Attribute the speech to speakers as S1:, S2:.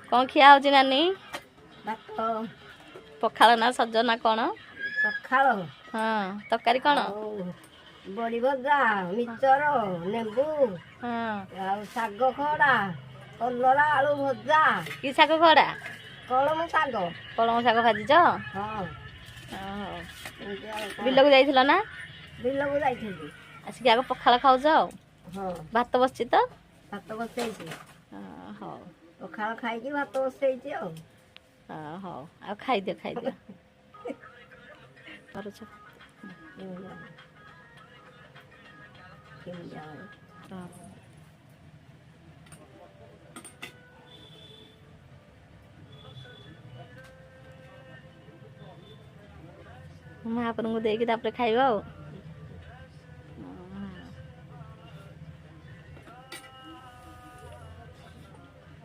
S1: कौन खिया हो नानी
S2: ଭାତ
S1: पखाल ना सज ना कौन
S2: ପଖାଳ
S1: हाँ तरकारी कौन
S2: ଆଉ ବଡି ଭଜା ମିଚର ଲେମ୍ବୁ
S1: हाँ
S2: ଆଉ ଶାଗ ଖଡା କଲରା ଆଳୁ ଭଜା
S1: कि शाग खड़ा
S2: କଳମ ଶାଗ
S1: कलम शाग भाजिच
S2: ହଁ ଏମିତି ଆଉ କଣ।
S1: ବିଲକୁ ଯାଇଥିଲ ନା
S2: ବିଲକୁ ଯାଇଥିଲି
S1: ଆସିକି ଆଗ ପଖାଳ ଖାଉଛ ଆଉ
S2: ହଁ
S1: ଭାତ ବସିଛି ତ
S2: ଭାତ ବସେଇଛି
S1: ହଉ
S2: ପଖାଳ ଖାଇକି ଭାତ ବସେଇଛି ଆଉ
S1: ହଉ ଆଉ ଖାଇଦିଅ ଖାଇଦିଅ କରୁଛ
S2: କେମିତି ଆଉ
S1: ମହାପ୍ରଭୁଙ୍କୁ ଦେଇକି ତାପରେ ଖାଇବ ଆଉ